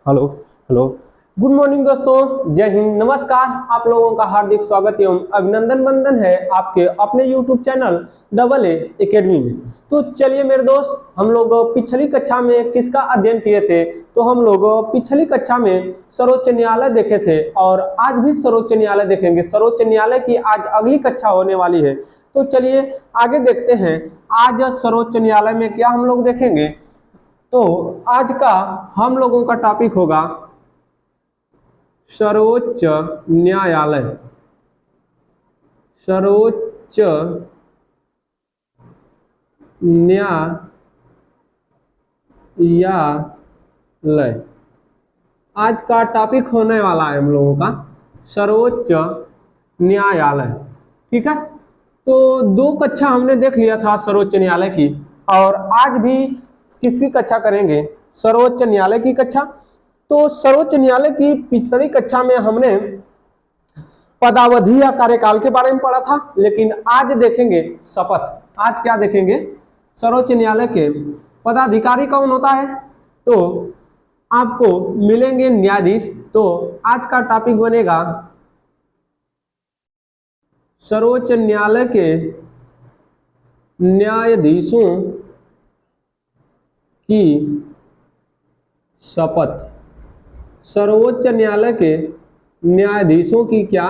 Hello hello. Good morning दोस्तों, जय हिंद, नमस्कार। आप लोगों का हार्दिक स्वागत एवं अभिनंदन बंदन है आपके अपने YouTube channel double A academy में। तो चलिए मेरे दोस्त, हम लोग पिछली कक्षा में किसका अध्ययन किए थे? तो हम लोग पिछली कक्षा में सर्वोच्च न्यायालय देखे थे और आज भी सर्वोच्च न्यायालय देखेंगे। सर्वोच्च न्यायालय की आज अगली कक्षा होने वाली है। तो चलिए आगे देखते हैं, आज सर्वोच्च न्यायालय में क्या हम लोग देखेंगे। तो आज का हम लोगों का टॉपिक होगा सर्वोच्च न्यायालय। सर्वोच्च न्यायालय आज का टॉपिक होने वाला है हम लोगों का सर्वोच्च न्यायालय। ठीक है, तो दो कक्षा हमने देख लिया था सर्वोच्च न्यायालय की, और आज भी किसकी कक्षा करेंगे? सर्वोच्च न्यायालय की कक्षा। तो सर्वोच्च न्यायालय की पिछली कक्षा में हमने पदावधि या कार्यकाल के बारे में पढ़ा था, लेकिन आज देखेंगे शपथ। आज क्या देखेंगे? सर्वोच्च न्यायालय के पदाधिकारी कौन होता है, तो आपको मिलेंगे न्यायाधीश। तो आज का टॉपिक बनेगा सर्वोच्च न्यायालय के न्यायाधीशों की शपथ। सर्वोच्च न्यायालय के न्यायाधीशों की क्या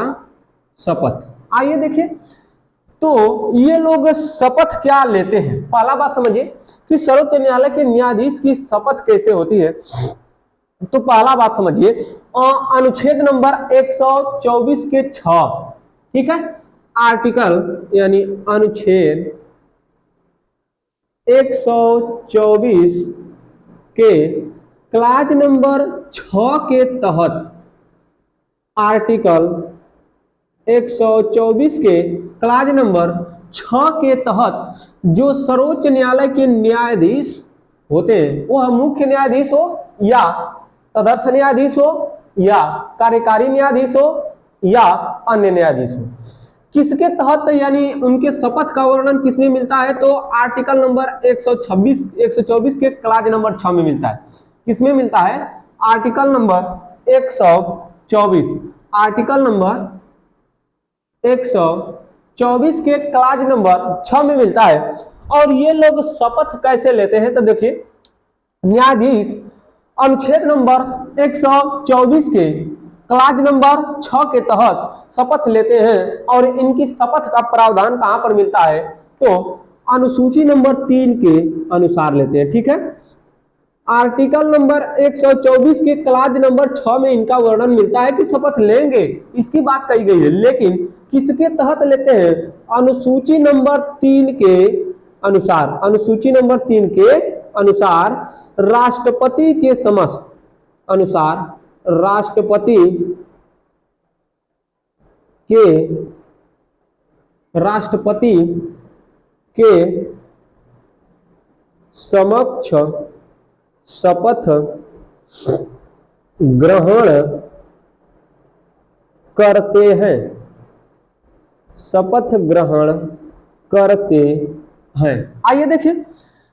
शपथ? आइए देखिए, तो ये लोग शपथ क्या लेते हैं। पहला बात समझिए कि सर्वोच्च न्यायालय के न्यायाधीश की शपथ कैसे होती है। तो पहला बात समझिए, अनुच्छेद नंबर 124 के 6, ठीक है, आर्टिकल यानी अनुच्छेद 124 के क्लाज नंबर 6 के तहत, आर्टिकल 124 के क्लाज नंबर 6 के तहत जो सर्वोच्च न्यायालय के न्यायाधीश होते हैं, वह मुख्य न्यायाधीश हो या तदर्थ न्यायाधीश हो या कार्यकारी न्यायाधीश हो या अन्य न्यायाधीश हो, किसके तहत यानी उनके शपथ का वर्णन किसमें मिलता है? तो आर्टिकल नंबर 124 के क्लाज नंबर 6 में मिलता है। किसमें मिलता है? आर्टिकल नंबर 124, आर्टिकल नंबर 124 के क्लाज नंबर 6 में मिलता है। और ये लोग शपथ कैसे लेते हैं? तो देखिए, न्यायाधीश अनुच्छेद नंबर 124 के क्लाज नंबर 6 के तहत शपथ लेते हैं, और इनकी शपथ का प्रावधान कहां पर मिलता है? तो अनुसूची नंबर 3 के अनुसार लेते हैं। ठीक है, आर्टिकल नंबर 124 के क्लाज नंबर 6 में इनका वर्णन मिलता है कि शपथ लेंगे, इसकी बात कही गई है, लेकिन किसके तहत लेते हैं? अनुसूची नंबर 3 के अनुसार। अनुसूची नंबर 3 के अनुसार राष्ट्रपति के समक्ष, अनुसार राष्ट्रपति के समक्ष शपथ ग्रहण करते हैं। शपथ ग्रहण करते हैं। आइए देखिए,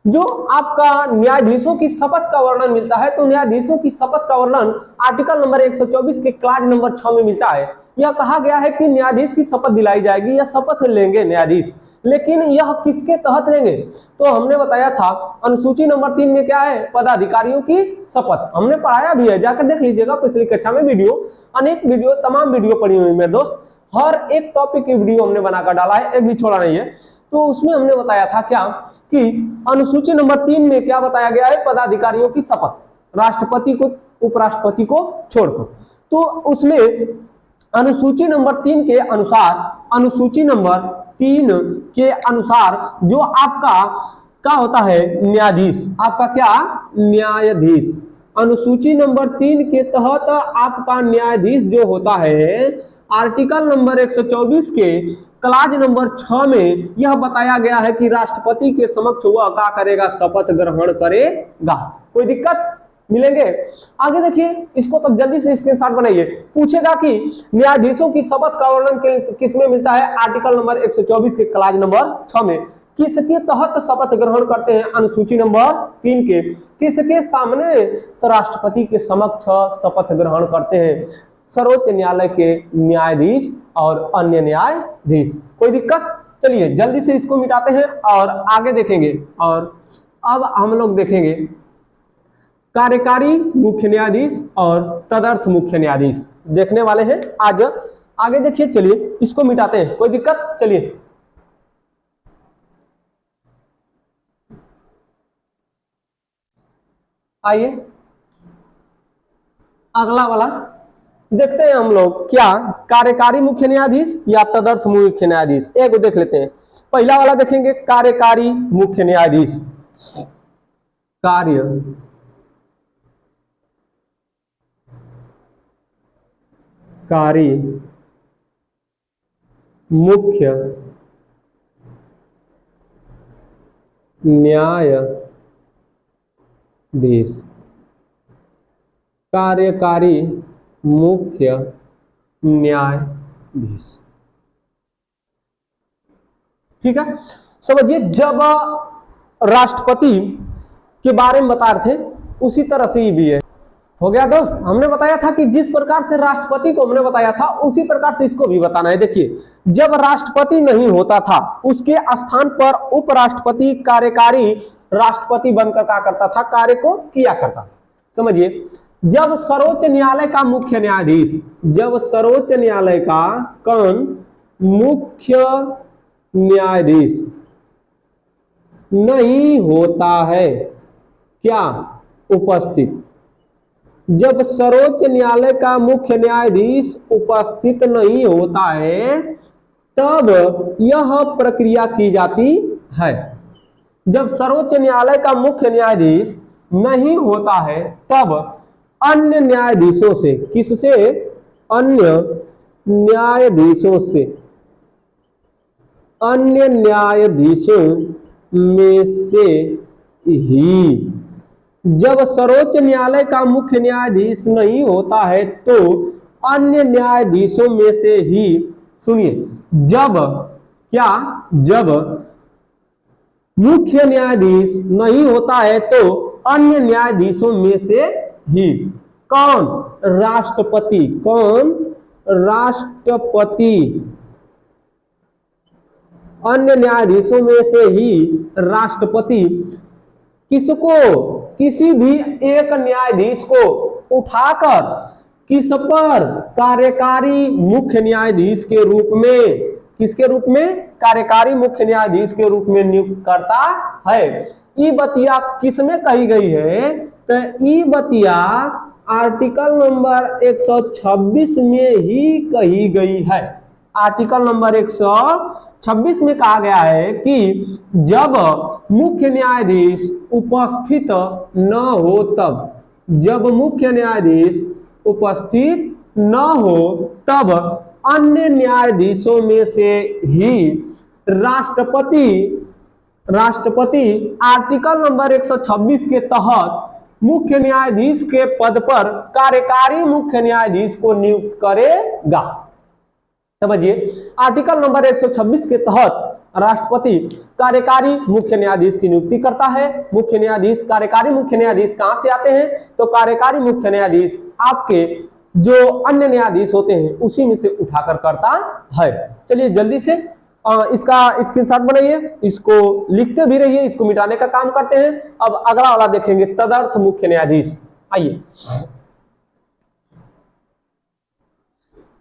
जो आपका न्यायाधीशों की शपथ का वर्णन मिलता है, तो न्यायाधीशों की शपथ का वर्णन आर्टिकल नंबर 124 के क्लाज नंबर 6 में मिलता है। यह कहा गया है कि न्यायाधीश की शपथ दिलाई जाएगी या शपथ लेंगे न्यायाधीश, लेकिन यह किसके तहत लेंगे? तो हमने बताया था अनुसूची नंबर 3 में क्या है? पदाधिकारियों की शपथ। हमने पढ़ाया भी है, जाकर देख लीजिएगा पिछली कक्षा में वीडियो, अनेक वीडियो, तमाम वीडियो पढ़ी हुई मेरे दोस्त। हर एक टॉपिक की वीडियो हमने बनाकर डाला है, एक भी छोड़ा नहीं है। तो उसमें हमने बताया था क्या कि अनुसूची नंबर 3 में क्या बताया गया है? पदाधिकारियों की शपथ, राष्ट्रपति को, उपराष्ट्रपति को छोड़कर। तो उसमें अनुसूची नंबर 3 के अनुसार, अनुसूची नंबर 3 के अनुसार जो आपका क्या होता है? न्यायाधीश। आपका क्या? न्यायाधीश। अनुसूची नंबर 3 के तहत आपका न्यायाधीश जो होता है, आर्टिकल नंबर 124 के क्लाज नंबर 6 में यह बताया गया है कि राष्ट्रपति के समक्ष वह क्या करेगा? शपथ ग्रहण करेगा। कोई दिक्कत? मिलेंगे। आगे देखिए, इसको तो जल्दी से स्क्रीनशॉट बनाइए। पूछेगा कि न्यायाधीशों की शपथ का वर्णन किस में मिलता है? आर्टिकल नंबर 124 के क्लाज नंबर 6 में। किसके तहत शपथ ग्रहण करते हैं? अनुसूची नंबर 3 के किसके सामने? तो राष्ट्रपति के समक्ष शपथ ग्रहण करते हैं सर्वोच्च न्यायालय के न्यायाधीश और अन्य न्यायाधीश। कोई दिक्कत? चलिए जल्दी से इसको मिटाते हैं और आगे देखेंगे। और अब हम लोग देखेंगे कार्यकारी मुख्य न्यायाधीश और तदर्थ मुख्य न्यायाधीश देखने वाले हैं आज। आगे देखिए, चलिए इसको मिटाते हैं। कोई दिक्कत? चलिए आइए अगला वाला देखते हैं हम लोग, क्या कार्यकारी मुख्य न्यायाधीश या तदर्थ मुख्य न्यायाधीश। एक देख लेते हैं। पहला वाला देखेंगे कार्यकारी मुख्य न्यायाधीश। कार्यकारी मुख्य न्यायाधीश। कार्यकारी मुख्य न्यायाधीश। ठीक है, समझिए जब राष्ट्रपति के बारे में बता रहे थे उसी तरह से ये भी है। हो गया दोस्त? हमने बताया था कि जिस प्रकार से राष्ट्रपति को हमने बताया था उसी प्रकार से इसको भी बताना है। देखिए, जब राष्ट्रपति नहीं होता था उसके स्थान पर उपराष्ट्रपति कार्यकारी राष्ट्रपति बनकर क्या करता था? कार्य को किया करता था। समझिए, जब सर्वोच्च न्यायालय का मुख्य न्यायाधीश, जब सर्वोच्च न्यायालय का कौन? मुख्य न्यायाधीश नहीं होता है क्या? उपस्थित। जब सर्वोच्च न्यायालय का मुख्य न्यायाधीश उपस्थित नहीं होता है तब यह प्रक्रिया की जाती है। जब सर्वोच्च न्यायालय का मुख्य न्यायाधीश नहीं होता है तब अन्य न्यायाधीशों से, किससे? अन्य न्यायाधीशों से, अन्य न्यायाधीशों में से ही। जब सर्वोच्च न्यायालय का मुख्य न्यायाधीश नहीं होता है तो अन्य न्यायाधीशों में से ही, सुनिए, जब क्या? जब मुख्य न्यायाधीश नहीं होता है तो अन्य न्यायाधीशों में से ही कौन? राष्ट्रपति। कौन? राष्ट्रपति। अन्य न्यायाधीशों में से ही राष्ट्रपति किसको? किसी भी एक न्यायाधीश को उठाकर किस पर? कार्यकारी मुख्य न्यायाधीश के रूप में, किसके रूप में? कार्यकारी मुख्य न्यायाधीश के रूप में नियुक्त करता है। ई बतिया किसमें कही गई है? तो ई बतिया आर्टिकल नंबर 126 में ही कही गई है। आर्टिकल नंबर 126 में कहा गया है कि जब मुख्य न्यायाधीश उपस्थित न हो तब, जब मुख्य न्यायाधीश उपस्थित न हो तब अन्य न्यायाधीशों में से ही राष्ट्रपति आर्टिकल नंबर 126 के तहत मुख्य न्यायाधीश के पद पर कार्यकारी मुख्य न्यायाधीश को नियुक्त करेगा। समझिए, आर्टिकल नंबर 126 के तहत राष्ट्रपति कार्यकारी मुख्य न्यायाधीश की नियुक्ति करता है। मुख्य न्यायाधीश, कार्यकारी मुख्य न्यायाधीश कहां से आते हैं? तो कार्यकारी मुख्य न्यायाधीश आपके जो अन्य न्यायाधीश होते हैं उसी में से उठाकर करता है। चलिए जल्दी से इसका स्क्रीनशॉट बनाइए, इसको लिखते भी रहिए, इसको मिटाने का काम करते हैं। अब अगला वाला देखेंगे, तदर्थ मुख्य न्यायाधीश। आइए,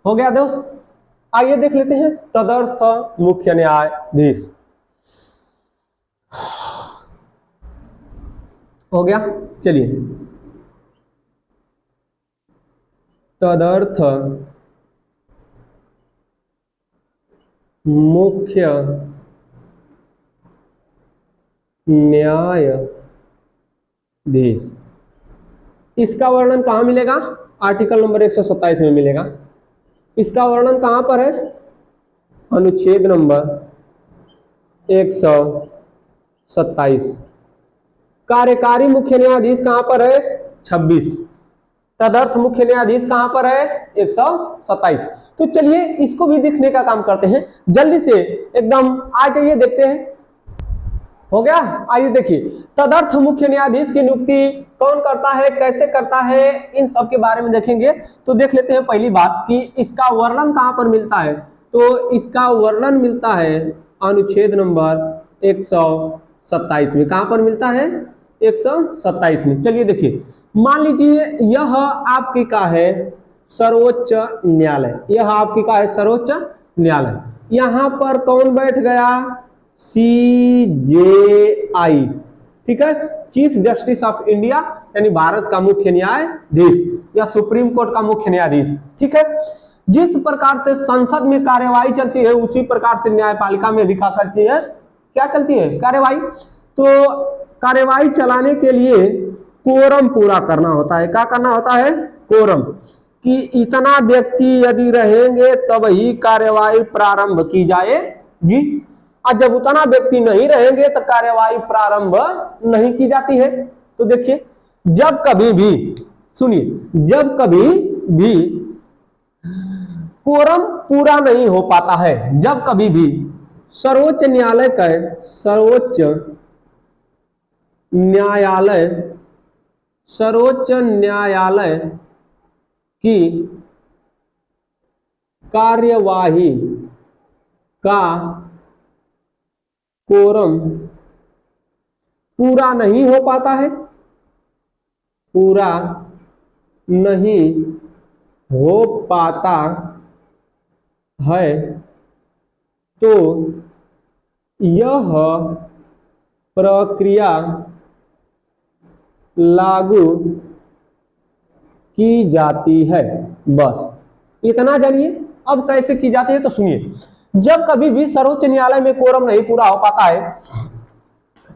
हो गया दोस्त? आइए देख लेते हैं तदर्थ मुख्य न्यायाधीश। हो गया? चलिए, तदर्थ मुख्य न्यायाधीश, इसका वर्णन कहां मिलेगा? आर्टिकल नंबर 127 में मिलेगा। इसका वर्णन कहां पर है? अनुच्छेद नंबर 127। कार्यकारी मुख्य न्यायाधीश कहां पर है? 26। तदर्थ मुख्य न्यायाधीश कहां पर है? 127। तो चलिए इसको भी दिखने का काम करते हैं। जल्दी से एकदम आ जाइए, देखते हैं हो गया। आइए देखिए, तदर्थ मुख्य न्यायाधीश की नियुक्ति कौन करता है, कैसे करता है, इन सब के बारे में देखेंगे। तो देख लेते हैं पहली बात कि इसका वर्णन कहां पर मिलता है। तो इसका वर्णन मिलता है अनुच्छेद नंबर 127 में। कहां पर मिलता है? 127 में। चलिए देखिए, मान लीजिए यह आपकी का है सर्वोच्च न्यायालय, यह आपकी का है सर्वोच्च न्यायालय। यहां पर कौन बैठ गया? CJI, ठीक है, चीफ जस्टिस ऑफ इंडिया, यानी भारत का मुख्य न्यायाधीश या सुप्रीम कोर्ट का मुख्य न्यायाधीश, ठीक है। जिस प्रकार से संसद में कार्यवाही चलती है उसी प्रकार से न्यायपालिका में भी क्या चलती है? क्या चलती है? कार्यवाही। तो कार्यवाही चलाने के लिए कोरम पूरा करना होता है। क्या करना होता है? कोरम, कि इतना व्यक्ति यदि रहेंगे तब ही कार्यवाही प्रारंभ की जाएगी, और जब उतना व्यक्ति नहीं रहेंगे तो कार्यवाही प्रारंभ नहीं की जाती है। तो देखिए, जब कभी भी, सुनिए, जब कभी भी कोरम पूरा नहीं हो पाता है, जब कभी भी सर्वोच्च न्यायालय का, सर्वोच्च न्यायालय की कार्यवाही का कोरम पूरा नहीं हो पाता है, पूरा नहीं हो पाता है, तो यह प्रक्रिया लागू की जाती है। बस इतना जानिए। अब कैसे की जाती है तो सुनिए, जब कभी भी सर्वोच्च न्यायालय में कोरम नहीं पूरा हो पाता है,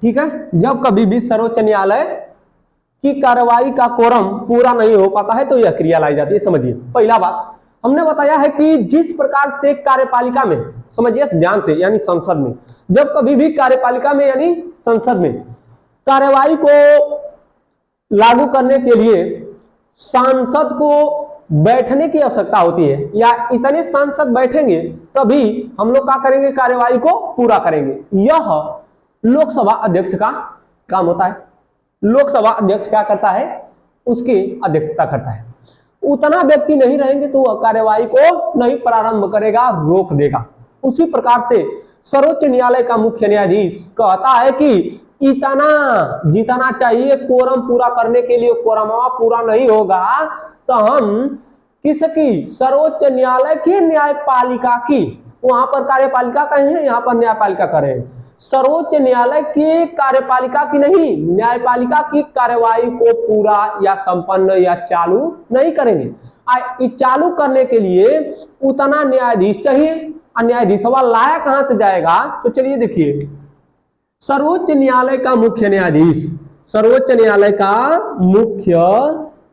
ठीक है, जब कभी भी सर्वोच्च न्यायालय की कार्रवाई का कोरम पूरा नहीं हो पाता है तो यह क्रिया लाई जाती है। समझिए, पहला बात हमने बताया है कि जिस प्रकार से कार्यपालिका में, समझिए ध्यान से, यानी संसद में, जब कभी भी कार्यपालिका में यानी संसद में कार्यवाही को लागू करने के लिए सांसद को बैठने की आवश्यकता होती है, या इतने सांसद बैठेंगे तभी हम लोग क्या करेंगे? कार्यवाही को पूरा करेंगे। यह लोकसभा अध्यक्ष का काम होता है। लोकसभा अध्यक्ष क्या करता है? उसकी अध्यक्षता करता है। उतना व्यक्ति नहीं रहेंगे तो वह कार्यवाही को नहीं प्रारंभ करेगा, रोक देगा। उसी प्रकार से सर्वोच्च न्यायालय का मुख्य न्यायाधीश कहता है कि इतना जितना चाहिए कोरम पूरा करने के लिए, कोरम पूरा नहीं होगा तो हम किसकी? सर्वोच्च न्यायालय की न्यायपालिका की, वहां पर कार्यपालिका कहे हैं, यहाँ पर न्यायपालिका करे, सर्वोच्च न्यायालय की कार्यपालिका की नहीं, न्यायपालिका की कार्यवाही को पूरा या संपन्न या चालू नहीं करेंगे। चालू करने के लिए उतना न्यायाधीश चाहिए, और न्यायाधीश लाया कहां से जाएगा? तो चलिए देखिए, सर्वोच्च न्यायालय का मुख्य न्यायाधीश, सर्वोच्च न्यायालय का मुख्य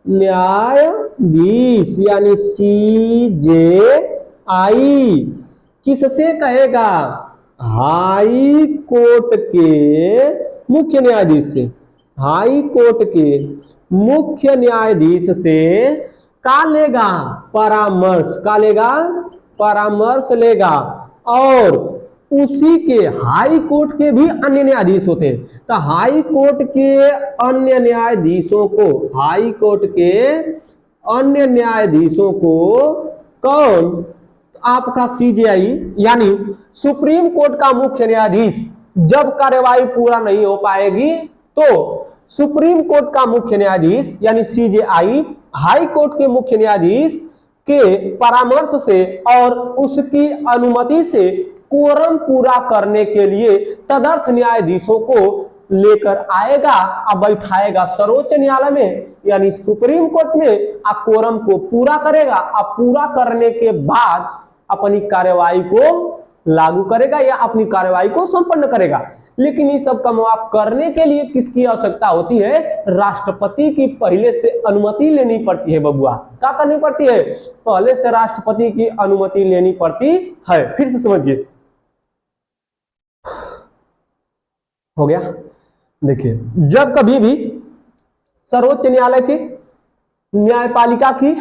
न्यायाधीश यानी CJI किससे कहेगा? हाई कोर्ट के मुख्य न्यायाधीश से, हाई कोर्ट के मुख्य न्यायाधीश से का लेगा? परामर्श। का लेगा? परामर्श लेगा। और उसी के हाई कोर्ट के भी अन्य न्यायाधीश होते हैं, तो हाई कोर्ट के अन्य न्यायाधीशों को, हाई कोर्ट के अन्य न्यायाधीशों को कौन? आपका CJI यानी सुप्रीम कोर्ट का मुख्य न्यायाधीश जब कार्यवाही पूरा नहीं हो पाएगी तो सुप्रीम कोर्ट का मुख्य न्यायाधीश यानी CJI हाई कोर्ट के मुख्य न्यायाधीश के परामर्श से और उसकी अनुमति से कोरम पूरा करने के लिए तदर्थ न्यायाधीशों को लेकर आएगा और बैठाएगा सर्वोच्च न्यायालय में यानी सुप्रीम कोर्ट में, आ कोरम को पूरा करेगा और पूरा करने के बाद अपनी कार्यवाही को लागू करेगा या अपनी कार्यवाही को संपन्न करेगा। लेकिन ये सब काम करने के लिए किसकी आवश्यकता होती है? राष्ट्रपति की पहले से अनुमति लेनी पड़ती है। बबुआ क्या करनी पड़ती है? पहले से राष्ट्रपति की अनुमति लेनी पड़ती है। फिर से समझिए, हो गया। देखिए, जब कभी भी सर्वोच्च न्यायालय की न्यायपालिका की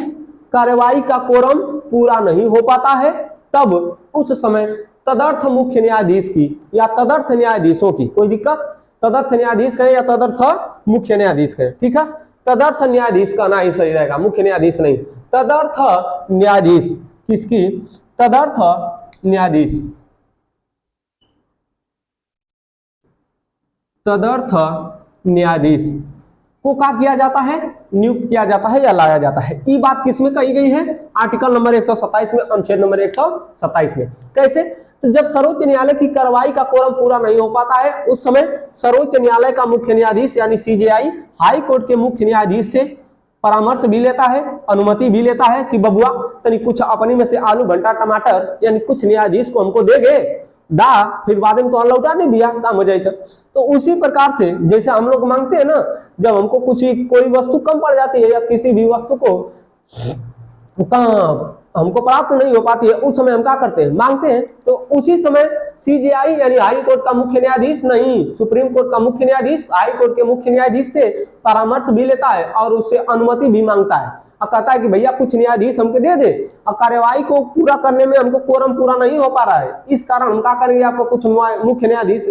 कार्यवाही का कोरम पूरा नहीं हो पाता है तब उस समय तदर्थ मुख्य न्यायाधीश की या तदर्थ न्यायाधीशों की, कोई दिक्कत? तदर्थ न्यायाधीश कहें या तदर्थ मुख्य न्यायाधीश कहें, ठीक है। तदर्थ न्यायाधीश का ना ही सही रहेगा, मुख्य न्यायाधीश नहीं। तदर्थ न्यायाधीश किसकी? तदर्थ न्यायाधीश, तदर्थ न्यायाधीश को क्या किया जाता है? नियुक्त किया जाता है या लाया जाता है। ये बात किसमें कही गई है? आर्टिकल नंबर 127 में, अनुच्छेद नंबर 127 में। कैसे? तो जब सर्वोच्च न्यायालय की कार्रवाई का कोरम पूरा नहीं हो पाता है, उस समय सर्वोच्च न्यायालय का मुख्य न्यायाधीश यानी सीजेआई हाई कोर्ट के मुख्य न्यायाधीश से परामर्श भी लेता है, अनुमति भी लेता है कि बबुआ तनी कुछ अपने में से आलू भंटा टमाटर यानी कुछ न्यायाधीश को हमको देगे दा, फिर बाद में तो लौटा दे भैया, काम हो जाए। तो उसी प्रकार से जैसे हम लोग मांगते हैं ना, जब हमको कुछ कोई वस्तु कम पड़ जाती है या किसी भी वस्तु को हमको प्राप्त नहीं हो पाती है, उस समय हम क्या करते हैं? मांगते हैं। तो उसी समय सीजेआई यानी हाई कोर्ट का मुख्य न्यायाधीश नहीं, सुप्रीम कोर्ट का मुख्य न्यायाधीश हाई कोर्ट के मुख्य न्यायाधीश से परामर्श भी लेता है और उससे अनुमति भी मांगता है और कहता है कि भैया कुछ न्यायाधीश हमको दे दे, और कार्यवाही को पूरा करने में हमको कोरम पूरा नहीं हो पा रहा है, इस कारण हम क्या करेंगे? आपको कुछ मुख्य न्यायाधीश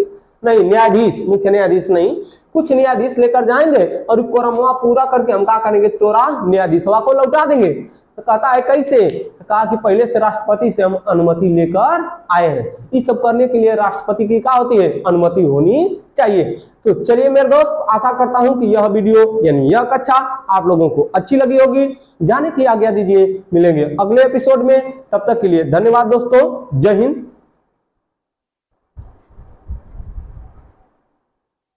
नहीं, न्यायाधीश, मुख्य न्यायाधीश नहीं, कुछ न्यायाधीश लेकर जाएंगे और कोरम पूरा करके हम क्या करेंगे? तोरा न्यायाधीशवा को लौटा देंगे। तो कहता है कैसे? तो कहा कि पहले से राष्ट्रपति से हम अनुमति लेकर आए हैं, ये सब करने के लिए राष्ट्रपति की क्या होती है? अनुमति होनी चाहिए। तो चलिए मेरे दोस्त, आशा करता हूं कि यह वीडियो यानी यह कक्षा आप लोगों को अच्छी लगी होगी। जाने की आज्ञा दीजिए, मिलेंगे अगले एपिसोड में, तब तक के लिए धन्यवाद दोस्तों, जय हिंद।